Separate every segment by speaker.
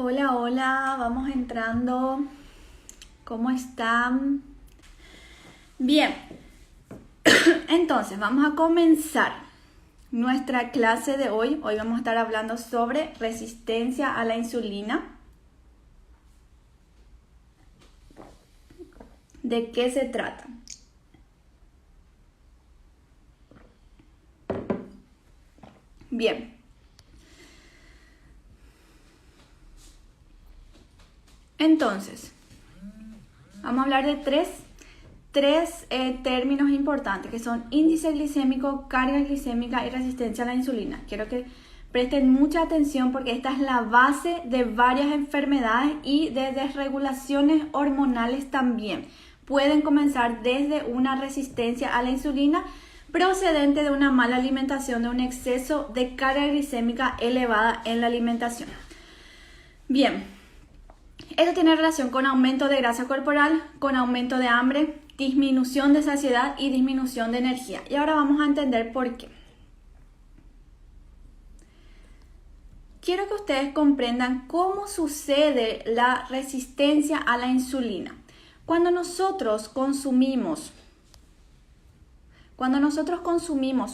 Speaker 1: Hola, hola, vamos entrando. ¿Cómo están? Bien, entonces vamos a comenzar nuestra clase de hoy. Hoy vamos a estar hablando sobre resistencia a la insulina. ¿De qué se trata? Bien. Entonces, vamos a hablar de tres términos importantes que son índice glicémico, carga glicémica y resistencia a la insulina. Quiero que presten mucha atención porque esta es la base de varias enfermedades y de desregulaciones hormonales también. Pueden comenzar desde una resistencia a la insulina procedente de una mala alimentación, de un exceso de carga glicémica elevada en la alimentación. Bien, esto tiene relación con aumento de grasa corporal, con aumento de hambre, disminución de saciedad y disminución de energía. Y ahora vamos a entender por qué. Quiero que ustedes comprendan cómo sucede la resistencia a la insulina. Cuando nosotros consumimos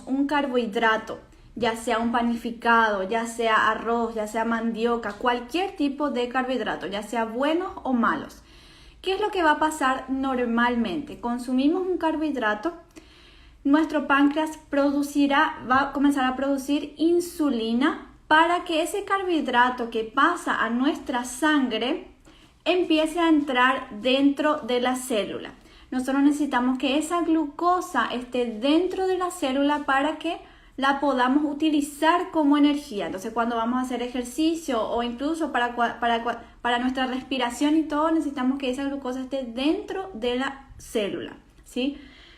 Speaker 1: un carbohidrato, ya sea un panificado, ya sea arroz, ya sea mandioca, cualquier tipo de carbohidrato, ya sea buenos o malos. ¿Qué es lo que va a pasar normalmente? Consumimos un carbohidrato, nuestro páncreas va a comenzar a producir insulina para que ese carbohidrato que pasa a nuestra sangre empiece a entrar dentro de la célula. Nosotros necesitamos que esa glucosa esté dentro de la célula para que la podamos utilizar como energía. Entonces, cuando vamos a hacer ejercicio o incluso para nuestra respiración y todo, necesitamos que esa glucosa esté dentro de la célula, ¿sí?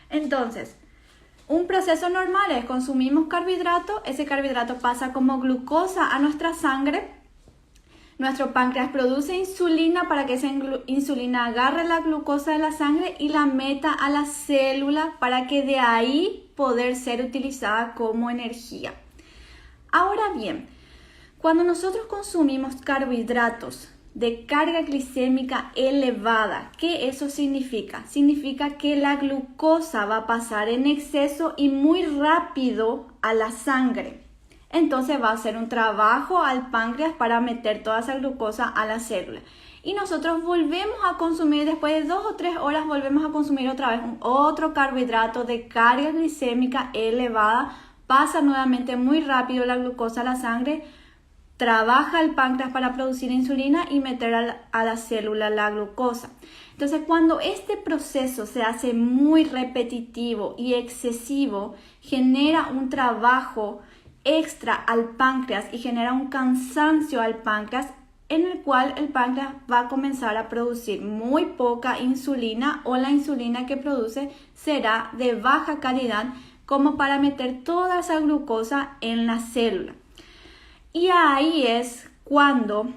Speaker 1: Entonces, un proceso normal es consumimos carbohidrato, ese carbohidrato pasa como glucosa a nuestra sangre. Nuestro páncreas produce insulina para que esa insulina agarre la glucosa de la sangre y la meta a la célula para que de ahí poder ser utilizada como energía. Ahora bien, cuando nosotros consumimos carbohidratos de carga glicémica elevada, ¿qué eso significa? Significa que la glucosa va a pasar en exceso y muy rápido a la sangre. Entonces va a hacer un trabajo al páncreas para meter toda esa glucosa a la célula. Y nosotros volvemos a consumir, después de 2 o 3 horas, volvemos a consumir otra vez otro carbohidrato de carga glicémica elevada. Pasa nuevamente muy rápido la glucosa a la sangre, trabaja el páncreas para producir insulina y meter a la célula la glucosa. Entonces, cuando este proceso se hace muy repetitivo y excesivo, genera un trabajo extra al páncreas y genera un cansancio al páncreas en el cual el páncreas va a comenzar a producir muy poca insulina o la insulina que produce será de baja calidad como para meter toda esa glucosa en la célula. Y ahí es cuando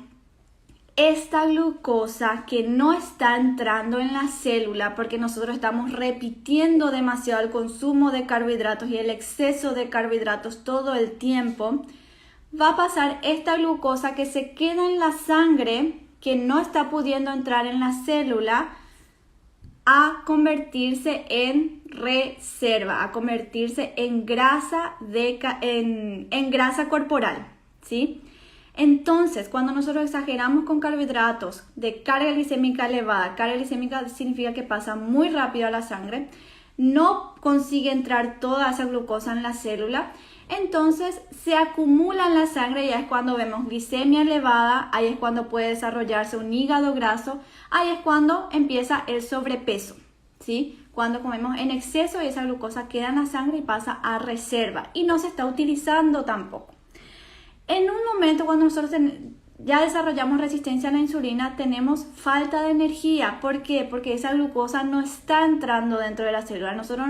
Speaker 1: esta glucosa que no está entrando en la célula porque nosotros estamos repitiendo demasiado el consumo de carbohidratos y el exceso de carbohidratos todo el tiempo, va a pasar esta glucosa que se queda en la sangre, que no está pudiendo entrar en la célula, a convertirse en reserva, a convertirse en grasa, en grasa corporal, ¿sí? Entonces, cuando nosotros exageramos con carbohidratos de carga glicémica elevada, carga glicémica significa que pasa muy rápido a la sangre, no consigue entrar toda esa glucosa en la célula, entonces se acumula en la sangre y ahí es cuando vemos glicemia elevada, ahí es cuando puede desarrollarse un hígado graso, ahí es cuando empieza el sobrepeso, ¿sí? Cuando comemos en exceso y esa glucosa queda en la sangre y pasa a reserva y no se está utilizando tampoco. En un momento cuando nosotros ya desarrollamos resistencia a la insulina, tenemos falta de energía. ¿Por qué? Porque esa glucosa no está entrando dentro de la célula. A nosotros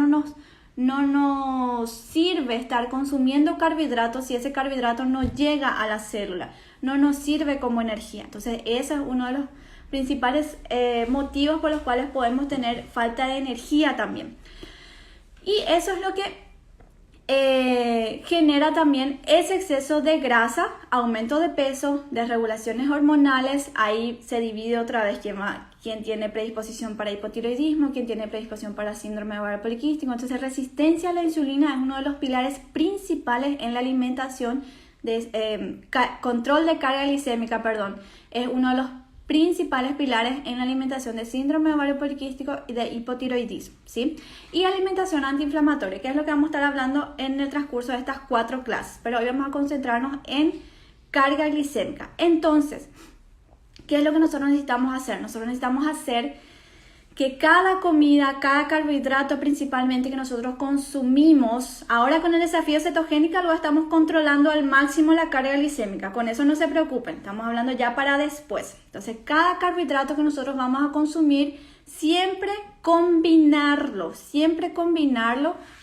Speaker 1: no nos sirve estar consumiendo carbohidratos si ese carbohidrato no llega a la célula. No nos sirve como energía. Entonces, ese es uno de los principales motivos por los cuales podemos tener falta de energía también. Y eso es lo que genera también ese exceso de grasa, aumento de peso, desregulaciones hormonales. Ahí se divide otra vez quién tiene predisposición para hipotiroidismo, quién tiene predisposición para síndrome ovario poliquístico. Entonces, resistencia a la insulina es uno de los pilares principales en la alimentación. Control de carga glicémica, es uno de los principales pilares en la alimentación de síndrome ovario poliquístico y de hipotiroidismo, ¿sí? Y alimentación antiinflamatoria, que es lo que vamos a estar hablando en el transcurso de estas 4 clases, pero hoy vamos a concentrarnos en carga glicémica. Entonces, ¿qué es lo que nosotros necesitamos hacer? Nosotros necesitamos hacer que cada comida, cada carbohidrato principalmente que nosotros consumimos, ahora con el desafío cetogénico lo estamos controlando al máximo la carga glicémica, con eso no se preocupen, estamos hablando ya para después. Entonces, cada carbohidrato que nosotros vamos a consumir, siempre combinarlo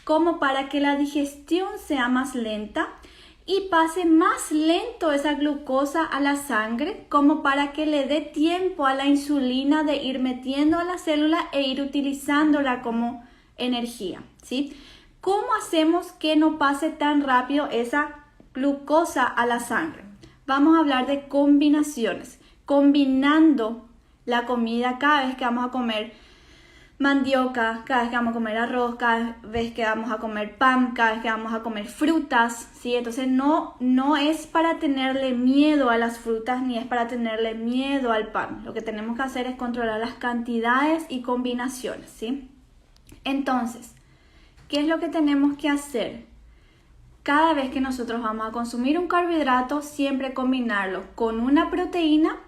Speaker 1: como para que la digestión sea más lenta y pase más lento esa glucosa a la sangre, como para que le dé tiempo a la insulina de ir metiendo a la célula e ir utilizándola como energía, ¿sí? ¿Cómo hacemos que no pase tan rápido esa glucosa a la sangre? Vamos a hablar de combinaciones, combinando la comida cada vez que vamos a comer mandioca, cada vez que vamos a comer arroz, cada vez que vamos a comer pan, cada vez que vamos a comer frutas, ¿sí? Entonces no es para tenerle miedo a las frutas ni es para tenerle miedo al pan. Lo que tenemos que hacer es controlar las cantidades y combinaciones, ¿sí? Entonces, ¿qué es lo que tenemos que hacer? Cada vez que nosotros vamos a consumir un carbohidrato, siempre combinarlo con una proteína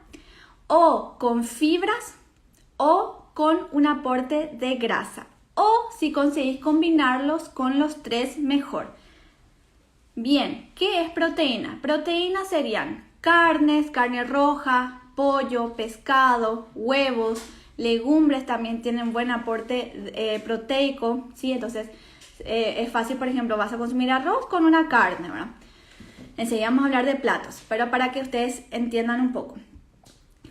Speaker 1: o con fibras o con un aporte de grasa, o si conseguís combinarlos con los 3, mejor. Bien, ¿qué es proteína? Proteínas serían carnes, carne roja, pollo, pescado, huevos, legumbres también tienen buen aporte proteico, ¿sí? Entonces es fácil, por ejemplo, vas a consumir arroz con una carne, ¿verdad? Enseguida vamos a hablar de platos, pero para que ustedes entiendan un poco.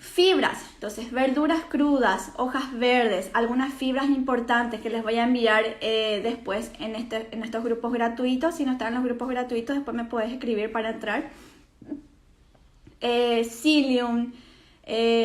Speaker 1: Fibras, entonces verduras crudas, hojas verdes, algunas fibras importantes que les voy a enviar después en estos grupos gratuitos. Si no están en los grupos gratuitos, después me puedes escribir para entrar. Psyllium,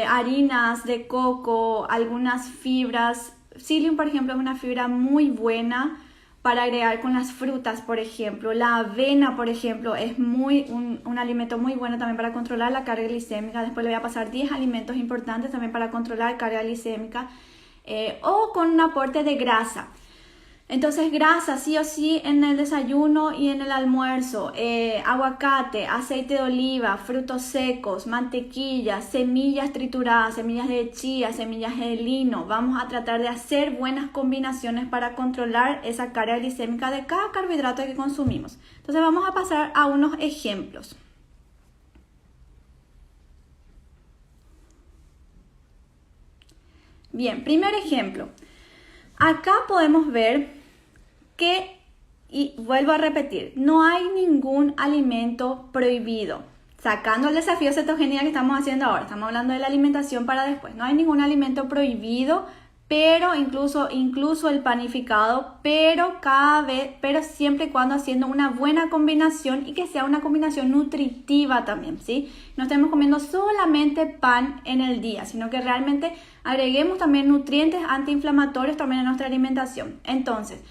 Speaker 1: harinas de coco, algunas fibras. Psyllium, por ejemplo, es una fibra muy buena para agregar con las frutas, por ejemplo. La avena, por ejemplo, es un alimento muy bueno también para controlar la carga glicémica. Después le voy a pasar 10 alimentos importantes también para controlar carga glicémica. O con un aporte de grasa. Entonces, grasa sí o sí en el desayuno y en el almuerzo. Aguacate, aceite de oliva, frutos secos, mantequilla, semillas trituradas, semillas de chía, semillas de lino. Vamos a tratar de hacer buenas combinaciones para controlar esa carga glicémica de cada carbohidrato que consumimos. Entonces, vamos a pasar a unos ejemplos. Bien, primer ejemplo. Acá podemos ver que, y vuelvo a repetir, no hay ningún alimento prohibido. Sacando el desafío cetogénico que estamos haciendo ahora, estamos hablando de la alimentación para después. No hay ningún alimento prohibido, pero incluso el panificado, pero siempre y cuando haciendo una buena combinación y que sea una combinación nutritiva también, ¿sí? No estemos comiendo solamente pan en el día, sino que realmente agreguemos también nutrientes antiinflamatorios también en nuestra alimentación. Entonces,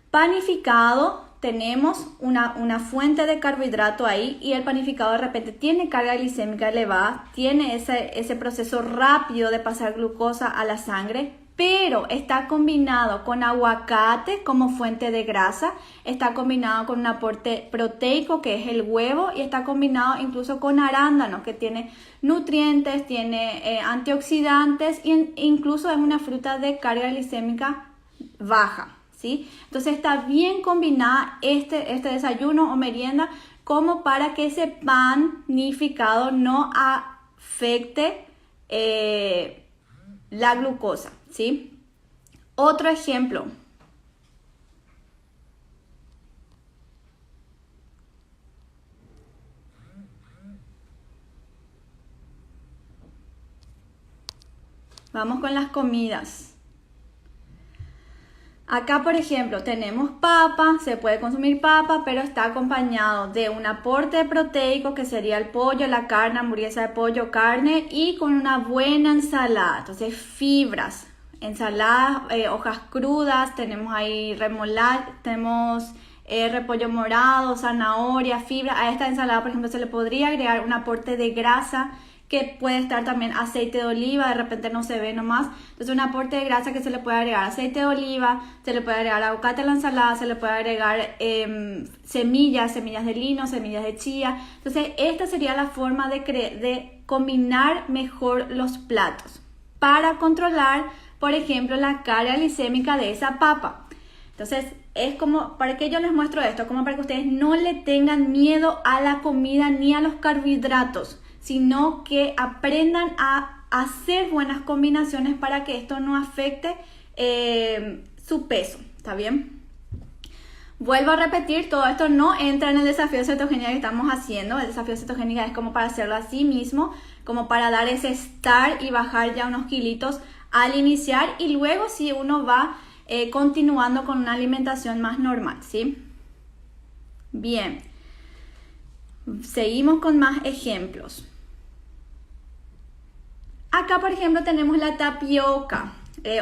Speaker 1: panificado, tenemos una fuente de carbohidrato ahí y el panificado de repente tiene carga glicémica elevada, tiene ese proceso rápido de pasar glucosa a la sangre, pero está combinado con aguacate como fuente de grasa, está combinado con un aporte proteico que es el huevo y está combinado incluso con arándano que tiene nutrientes, tiene antioxidantes e incluso es una fruta de carga glicémica baja. ¿Sí? Entonces está bien combinada este desayuno o merienda como para que ese panificado no afecte la glucosa, ¿sí? Otro ejemplo. Vamos con las comidas. Acá, por ejemplo, tenemos papa, se puede consumir papa, pero está acompañado de un aporte proteico que sería el pollo, la carne, hamburguesa de pollo, carne y con una buena ensalada. Entonces, fibras, ensaladas, hojas crudas, tenemos ahí remolacha, tenemos repollo morado, zanahoria, fibra. A esta ensalada, por ejemplo, se le podría agregar un aporte de grasa, que puede estar también aceite de oliva, de repente no se ve nomás. Entonces un aporte de grasa que se le puede agregar aceite de oliva, se le puede agregar aguacate a la ensalada, se le puede agregar semillas de lino, semillas de chía. Entonces esta sería la forma de combinar mejor los platos para controlar, por ejemplo, la carga glicémica de esa papa. Entonces es como, ¿para qué yo les muestro esto? Como para que ustedes no le tengan miedo a la comida ni a los carbohidratos, sino que aprendan a hacer buenas combinaciones para que esto no afecte su peso, ¿está bien? Vuelvo a repetir, todo esto no entra en el desafío cetogénica que estamos haciendo. El desafío cetogénica es como para hacerlo a sí mismo, como para dar ese start y bajar ya unos kilitos al iniciar, y luego si uno va continuando con una alimentación más normal, ¿sí? Bien, seguimos con más ejemplos. Acá, por ejemplo, tenemos la tapioca.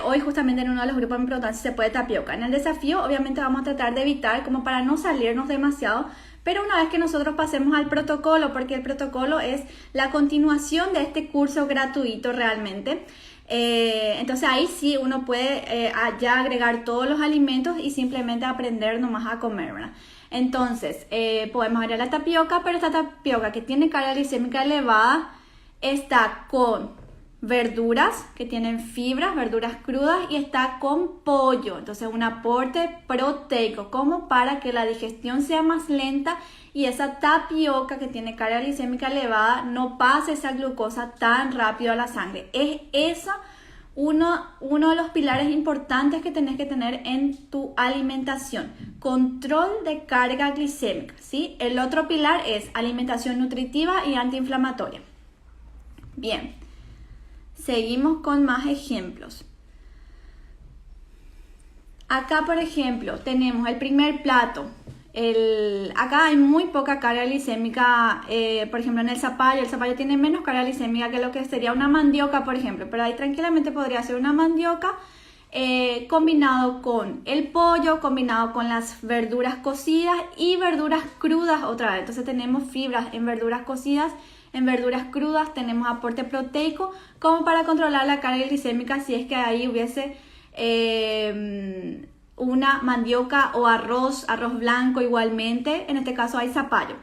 Speaker 1: Hoy justamente en uno de los grupos me preguntan si se puede tapioca. En el desafío obviamente vamos a tratar de evitar como para no salirnos demasiado, pero una vez que nosotros pasemos al protocolo, porque el protocolo es la continuación de este curso gratuito realmente, entonces ahí sí uno puede ya agregar todos los alimentos y simplemente aprender nomás a comer, ¿verdad? Entonces podemos agregar la tapioca, pero esta tapioca que tiene carga glicémica elevada está con verduras que tienen fibras, verduras crudas, y está con pollo. Entonces un aporte proteico como para que la digestión sea más lenta y esa tapioca que tiene carga glicémica elevada no pase esa glucosa tan rápido a la sangre. Es eso uno de los pilares importantes que tenés que tener en tu alimentación: control de carga glicémica, ¿sí? El otro pilar es alimentación nutritiva y antiinflamatoria. Bien, seguimos con más ejemplos. Acá, por ejemplo, tenemos el primer plato. Acá hay muy poca carga glicémica, por ejemplo, en el zapallo. El zapallo tiene menos carga glicémica que lo que sería una mandioca, por ejemplo. Pero ahí tranquilamente podría ser una mandioca combinado con el pollo, combinado con las verduras cocidas y verduras crudas otra vez. Entonces tenemos fibras en verduras cocidas. En verduras crudas tenemos aporte proteico como para controlar la carga glicémica si es que ahí hubiese una mandioca o arroz blanco igualmente. En este caso hay zapallo.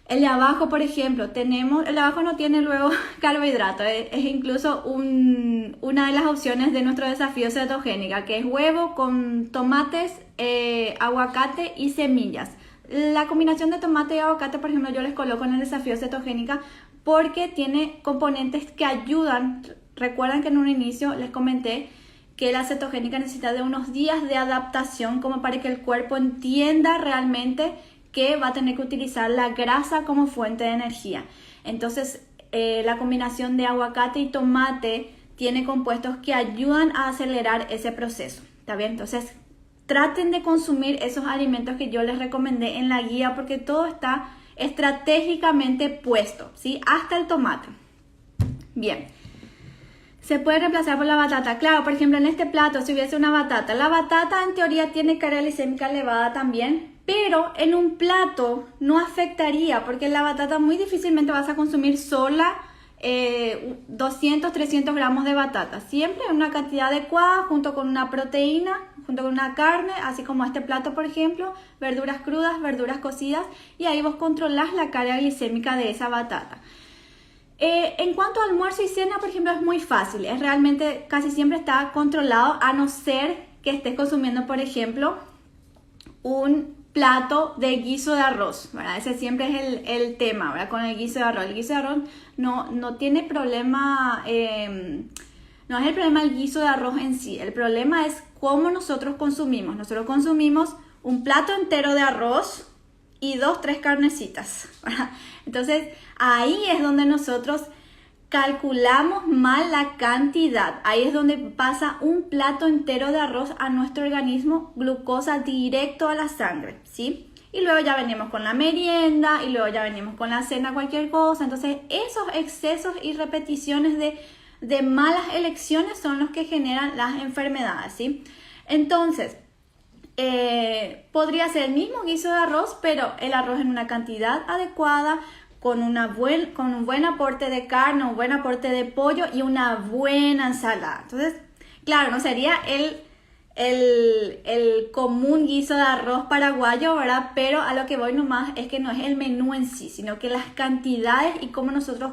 Speaker 1: El de abajo, por ejemplo, el de abajo no tiene luego carbohidrato, es incluso una de las opciones de nuestro desafío cetogénica, que es huevo con tomates, aguacate y semillas. La combinación de tomate y aguacate, por ejemplo, yo les coloco en el desafío cetogénica porque tiene componentes que ayudan. Recuerdan que en un inicio les comenté que la cetogénica necesita de unos días de adaptación como para que el cuerpo entienda realmente que va a tener que utilizar la grasa como fuente de energía. Entonces, la combinación de aguacate y tomate tiene compuestos que ayudan a acelerar ese proceso, ¿está bien? Entonces, traten de consumir esos alimentos que yo les recomendé en la guía porque todo está estratégicamente puesto, ¿sí? Hasta el tomate. Bien. Se puede reemplazar por la batata. Claro, por ejemplo, en este plato, si hubiese una batata, la batata en teoría tiene carga glicémica elevada también, pero en un plato no afectaría porque la batata muy difícilmente vas a consumir sola 200, 300 gramos de batata. Siempre en una cantidad adecuada junto con una proteína, junto con una carne, así como este plato, por ejemplo, verduras crudas, verduras cocidas, y ahí vos controlás la carga glicémica de esa batata. En cuanto a almuerzo y cena, por ejemplo, es muy fácil. Es realmente casi siempre está controlado, a no ser que estés consumiendo, por ejemplo, un plato de guiso de arroz, ¿verdad? Ese siempre es el tema, ¿verdad? Con el guiso de arroz. El guiso de arroz no tiene problema, no es el problema el guiso de arroz en sí. El problema es cómo nosotros consumimos. Nosotros consumimos un plato entero de arroz y 2, 3 carnecitas, ¿verdad? Entonces ahí es donde nosotros calculamos mal la cantidad. Ahí es donde pasa un plato entero de arroz a nuestro organismo, glucosa directo a la sangre, ¿sí? Y luego ya venimos con la merienda y luego ya venimos con la cena, cualquier cosa. Entonces, esos excesos y repeticiones de malas elecciones son los que generan las enfermedades, ¿sí? Entonces, podría ser el mismo guiso de arroz, pero el arroz en una cantidad adecuada, con un buen aporte de carne, un buen aporte de pollo y una buena ensalada. Entonces, claro, no sería el común guiso de arroz paraguayo, ¿verdad? Pero a lo que voy nomás es que no es el menú en sí, sino que las cantidades y cómo nosotros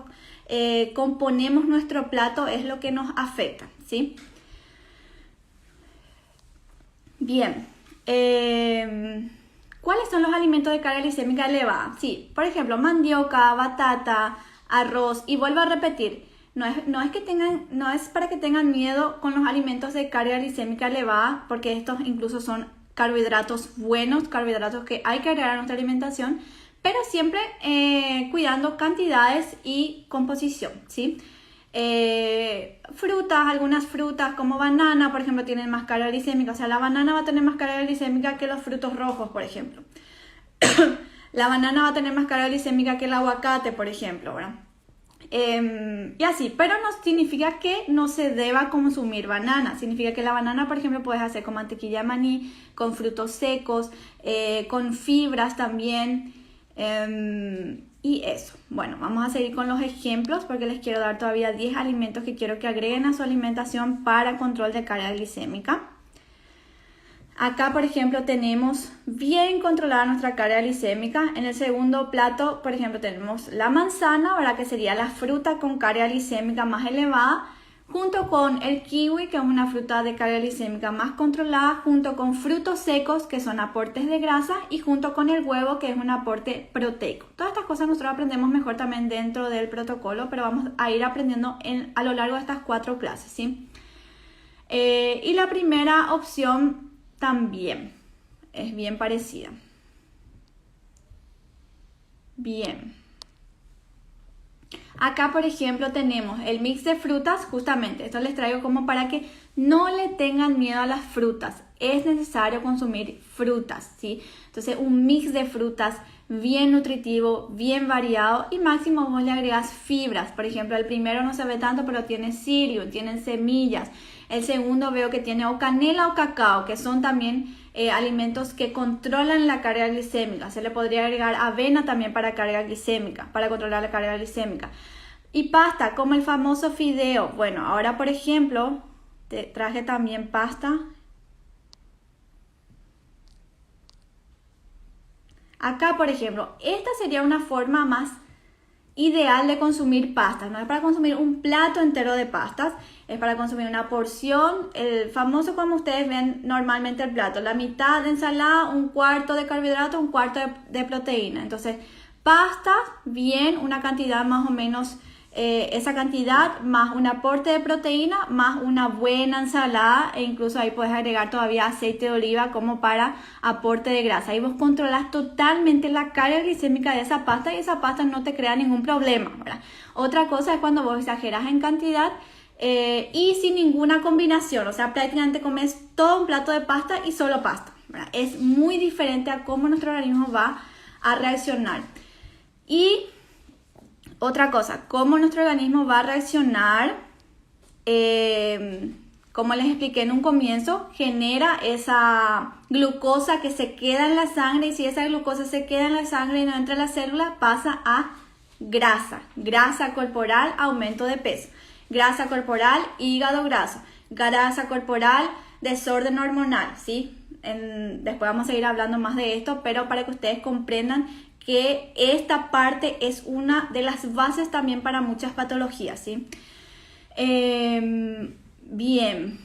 Speaker 1: componemos nuestro plato es lo que nos afecta, ¿sí? Bien. ¿Cuáles son los alimentos de carga glicémica elevada? Sí, por ejemplo, mandioca, batata, arroz. Y vuelvo a repetir, no es para que tengan miedo con los alimentos de carga glicémica elevada, porque estos incluso son carbohidratos buenos, carbohidratos que hay que agregar a nuestra alimentación, pero siempre cuidando cantidades y composición, ¿sí? Frutas, algunas frutas como banana, por ejemplo, tienen más carga glicémica. O sea, la banana va a tener más carga glicémica que los frutos rojos, por ejemplo. La banana va a tener más carga glicémica que el aguacate, por ejemplo, ¿verdad? Y así, pero no significa que no se deba consumir banana. Significa que la banana, por ejemplo, puedes hacer con mantequilla de maní, con frutos secos, con fibras también. Y eso, bueno, vamos a seguir con los ejemplos porque les quiero dar todavía 10 alimentos que quiero que agreguen a su alimentación para control de carga glicémica. Acá, por ejemplo, tenemos bien controlada nuestra carga glicémica. En el segundo plato, por ejemplo, tenemos la manzana, ¿verdad? Que sería la fruta con carga glicémica más elevada, junto con el kiwi, que es una fruta de carga glicémica más controlada, junto con frutos secos, que son aportes de grasa, y junto con el huevo, que es un aporte proteico. Todas estas cosas nosotros aprendemos mejor también dentro del protocolo, pero vamos a ir aprendiendo a lo largo de estas 4 clases, ¿sí? Y la primera opción también es bien parecida. Bien. Acá, por ejemplo, tenemos el mix de frutas, justamente, esto les traigo como para que no le tengan miedo a las frutas. Es necesario consumir frutas, ¿sí? Entonces, un mix de frutas bien nutritivo, bien variado y máximo vos le agregas fibras. Por ejemplo, el primero no se ve tanto, pero tiene psyllium, tienen semillas. El segundo veo que tiene o canela o cacao, que son también alimentos que controlan la carga glicémica. Se le podría agregar avena también para carga glicémica, para controlar la carga glicémica. Y pasta, como el famoso fideo. Bueno, ahora por ejemplo, te traje también pasta. Acá, por ejemplo, esta sería una forma más ideal de consumir pastas. No es para consumir un plato entero de pastas, es para consumir una porción, el famoso como ustedes ven normalmente el plato, la mitad de ensalada, un cuarto de carbohidrato, un cuarto de proteína. Entonces, pastas, bien, una cantidad más o menos, esa cantidad más un aporte de proteína, más una buena ensalada, e incluso ahí puedes agregar todavía aceite de oliva como para aporte de grasa. Ahí vos controlas totalmente la carga glicémica de esa pasta y esa pasta no te crea ningún problema, ¿verdad? Otra cosa es cuando vos exageras en cantidad y sin ninguna combinación, o sea, prácticamente comes todo un plato de pasta y solo pasta, ¿verdad? Es muy diferente a cómo nuestro organismo va a reaccionar. Y otra cosa, cómo nuestro organismo va a reaccionar, como les expliqué en un comienzo, genera esa glucosa que se queda en la sangre, y si esa glucosa se queda en la sangre y no entra a la célula, pasa a grasa corporal, aumento de peso, grasa corporal, hígado graso, grasa corporal, desorden hormonal, ¿sí? Después vamos a seguir hablando más de esto, pero para que ustedes comprendan que esta parte es una de las bases también para muchas patologías, ¿sí? Bien,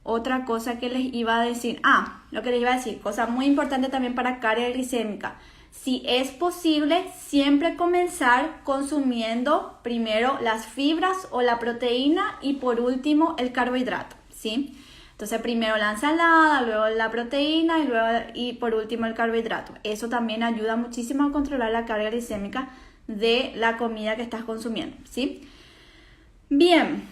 Speaker 1: otra cosa que les iba a decir, lo que les iba a decir, cosa muy importante también para carga glicémica. Si es posible, siempre comenzar consumiendo primero las fibras o la proteína y por último el carbohidrato, ¿sí? Entonces primero la ensalada, luego la proteína y por último el carbohidrato. Eso también ayuda muchísimo a controlar la carga glicémica de la comida que estás consumiendo, ¿sí? Bien,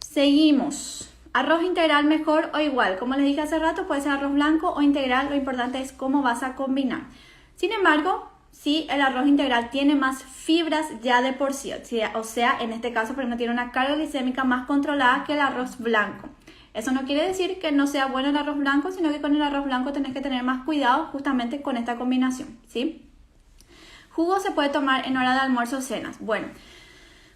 Speaker 1: seguimos. Arroz integral mejor o igual. Como les dije hace rato, puede ser arroz blanco o integral. Lo importante es cómo vas a combinar. Sin embargo, si el arroz integral tiene más fibras ya de por sí, o sea, en este caso, por ejemplo, tiene una carga glicémica más controlada que el arroz blanco. Eso no quiere decir que no sea bueno el arroz blanco, sino que con el arroz blanco tenés que tener más cuidado justamente con esta combinación, ¿sí? Jugo se puede tomar en hora de almuerzo o cenas. Bueno,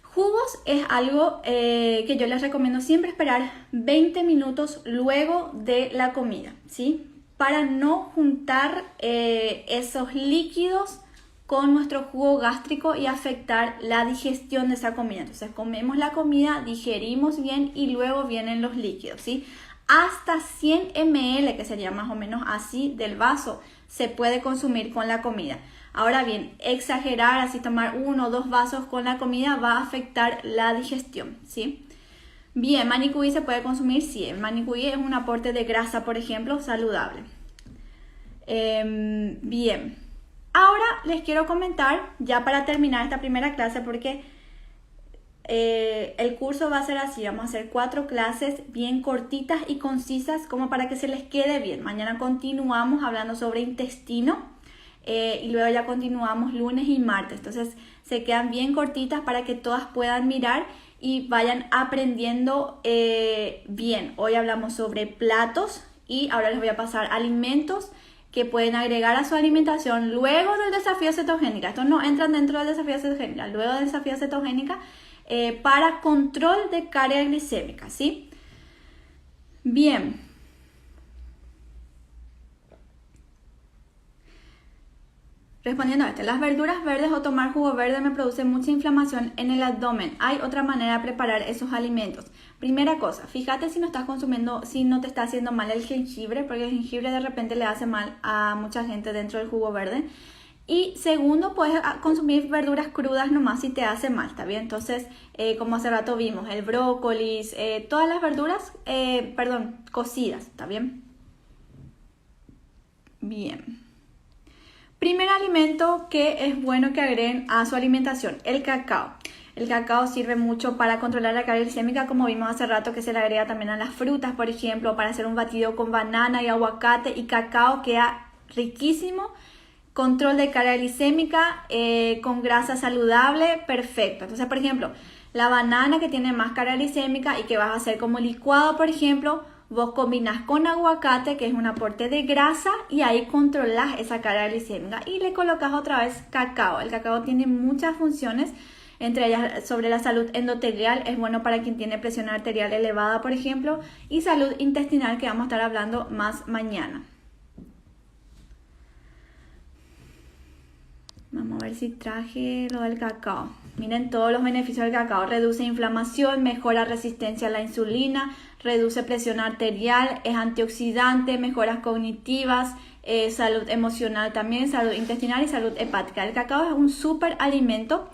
Speaker 1: jugos es algo que yo les recomiendo siempre esperar 20 minutos luego de la comida, ¿sí? Para no juntar esos líquidos con nuestro jugo gástrico y afectar la digestión de esa comida. Entonces comemos la comida, digerimos bien y luego vienen los líquidos, ¿sí? Hasta 100 ml, que sería más o menos así, del vaso, se puede consumir con la comida. Ahora bien, exagerar, así tomar 1 o 2 vasos con la comida va a afectar la digestión, ¿sí? Bien, manicuí se puede consumir, sí. El manicuí es un aporte de grasa, por ejemplo, saludable. Bien, ahora les quiero comentar, ya para terminar esta primera clase, porque el curso va a ser así, vamos a hacer 4 clases bien cortitas y concisas, como para que se les quede bien. Mañana continuamos hablando sobre intestino. Y luego ya continuamos lunes y martes, entonces se quedan bien cortitas para que todas puedan mirar y vayan aprendiendo bien. Hoy hablamos sobre platos y ahora les voy a pasar alimentos que pueden agregar a su alimentación luego del desafío cetogénica. Estos no entran dentro del desafío cetogénica, luego del desafío cetogénica para control de carga glicémica, ¿sí? Bien. Respondiendo a esto, las verduras verdes o tomar jugo verde me produce mucha inflamación en el abdomen. Hay otra manera de preparar esos alimentos. Primera cosa, fíjate si no estás consumiendo, si no te está haciendo mal el jengibre, porque el jengibre de repente le hace mal a mucha gente dentro del jugo verde. Y segundo, puedes consumir verduras crudas nomás si te hace mal, ¿está bien? Entonces, como hace rato vimos, el brócoli, todas las verduras, cocidas, ¿está bien? Bien. Primer alimento que es bueno que agreguen a su alimentación, el cacao. El cacao sirve mucho para controlar la carga glicémica, como vimos hace rato que se le agrega también a las frutas, por ejemplo, para hacer un batido con banana y aguacate y cacao queda riquísimo. Control de carga glicémica con grasa saludable, perfecto. Entonces, por ejemplo, la banana que tiene más carga glicémica y que vas a hacer como licuado, por ejemplo, vos combinás con aguacate, que es un aporte de grasa, y ahí controlás esa carga glicémica y le colocas otra vez cacao. El cacao tiene muchas funciones, entre ellas sobre la salud endotelial, es bueno para quien tiene presión arterial elevada, por ejemplo, y salud intestinal, que vamos a estar hablando más mañana. Vamos a ver si traje lo del cacao. Miren todos los beneficios del cacao. Reduce inflamación, mejora resistencia a la insulina, reduce presión arterial, es antioxidante, mejoras cognitivas, salud emocional también, salud intestinal y salud hepática. El cacao es un súper alimento.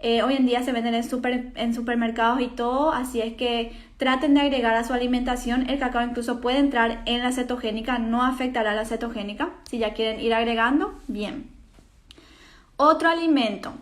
Speaker 1: Hoy en día se venden en supermercados y todo, así es que traten de agregar a su alimentación. El cacao incluso puede entrar en la cetogénica, no afectará a la cetogénica. Si ya quieren ir agregando, bien. Otro alimento,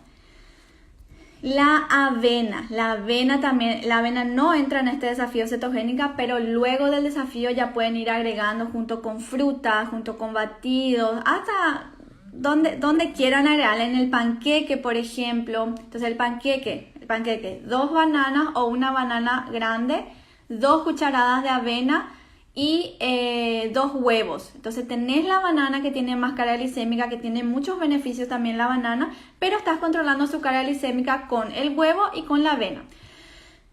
Speaker 1: la avena. La avena no entra en este desafío cetogénica, pero luego del desafío ya pueden ir agregando junto con frutas, junto con batidos, hasta donde quieran agregar, en el panqueque, por ejemplo. Entonces el panqueque, 2 bananas o una banana grande, 2 cucharadas de avena y 2 huevos. Entonces tenés la banana que tiene más carga glicémica, que tiene muchos beneficios también la banana, pero estás controlando su carga glicémica con el huevo y con la avena.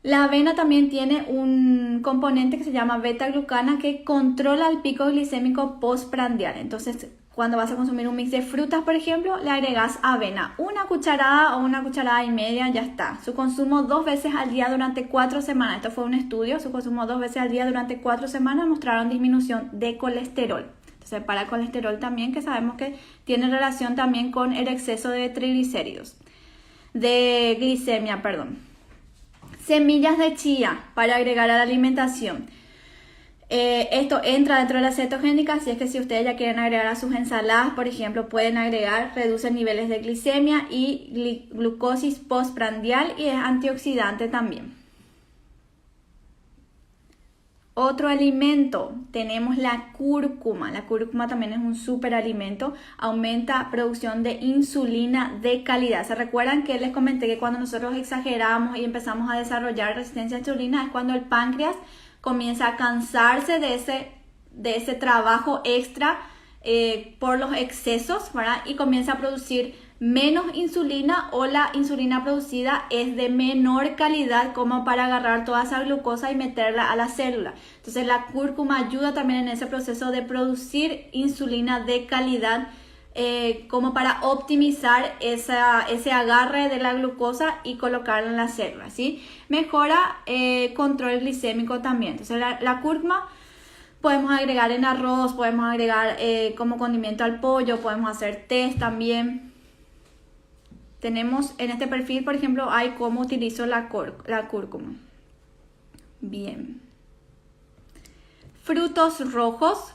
Speaker 1: La avena también tiene un componente que se llama beta-glucana que controla el pico glicémico postprandial. Entonces cuando vas a consumir un mix de frutas, por ejemplo, le agregas avena, 1 cucharada o 1 cucharada y media, ya está. Su consumo 2 veces al día durante 4 semanas. Esto fue un estudio, su consumo 2 veces al día durante 4 semanas mostraron disminución de colesterol. Entonces, para el colesterol también, que sabemos que tiene relación también con el exceso de triglicéridos, de glicemia, perdón. Semillas de chía para agregar a la alimentación. Esto entra dentro de la cetogénica, así es que si ustedes ya quieren agregar a sus ensaladas, por ejemplo, pueden agregar, reduce niveles de glicemia y glucosis postprandial y es antioxidante también. Otro alimento, tenemos la cúrcuma. La cúrcuma también es un superalimento, aumenta producción de insulina de calidad. ¿Se recuerdan que les comenté que cuando nosotros exageramos y empezamos a desarrollar resistencia a insulina es cuando el páncreas comienza a cansarse de ese trabajo extra por los excesos, ¿verdad? Y comienza a producir menos insulina, o la insulina producida es de menor calidad como para agarrar toda esa glucosa y meterla a la célula. Entonces la cúrcuma ayuda también en ese proceso de producir insulina de calidad, como para optimizar ese agarre de la glucosa y colocarla en la célula, ¿sí? Mejora control glicémico también. Entonces la cúrcuma podemos agregar en arroz, podemos agregar como condimento al pollo, podemos hacer tés también. Tenemos en este perfil, por ejemplo, hay cómo utilizo la cúrcuma. Bien. Frutos rojos.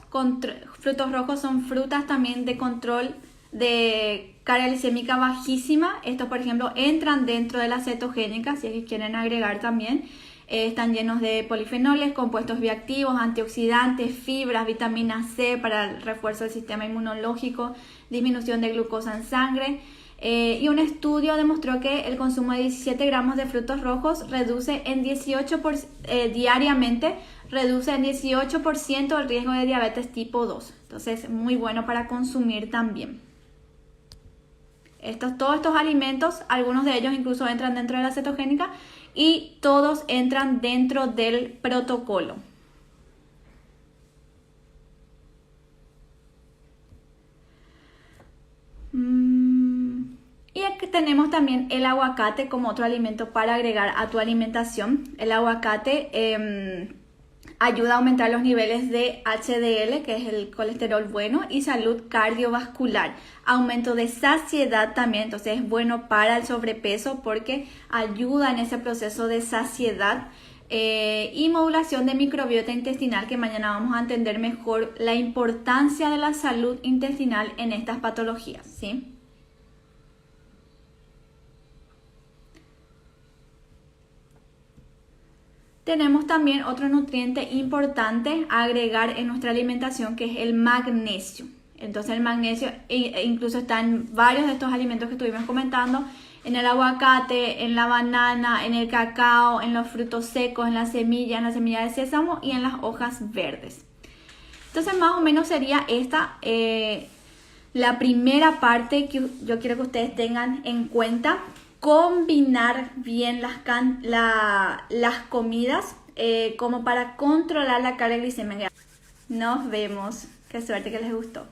Speaker 1: Frutos rojos son frutas también de control de carga glicémica bajísima. Estos, por ejemplo, entran dentro de la cetogénica, si es que quieren agregar también. Están llenos de polifenoles, compuestos bioactivos, antioxidantes, fibras, vitamina C para el refuerzo del sistema inmunológico, disminución de glucosa en sangre. Y un estudio demostró que el consumo de 17 gramos de frutos rojos diariamente reduce en 18% el riesgo de diabetes tipo 2. Entonces, muy bueno para consumir también. Todos estos alimentos, algunos de ellos incluso entran dentro de la cetogénica y todos entran dentro del protocolo. Y aquí tenemos también el aguacate como otro alimento para agregar a tu alimentación. El aguacate ayuda a aumentar los niveles de HDL, que es el colesterol bueno, y salud cardiovascular. Aumento de saciedad también, entonces es bueno para el sobrepeso porque ayuda en ese proceso de saciedad. Y modulación de microbiota intestinal, que mañana vamos a entender mejor la importancia de la salud intestinal en estas patologías, ¿sí? Tenemos también otro nutriente importante a agregar en nuestra alimentación, que es el magnesio. Entonces el magnesio incluso está en varios de estos alimentos que estuvimos comentando, en el aguacate, en la banana, en el cacao, en los frutos secos, en la semilla de sésamo y en las hojas verdes. Entonces más o menos sería esta la primera parte que yo quiero que ustedes tengan en cuenta. Combinar bien las comidas como para controlar la carga glicémica. Nos vemos. Qué suerte que les gustó.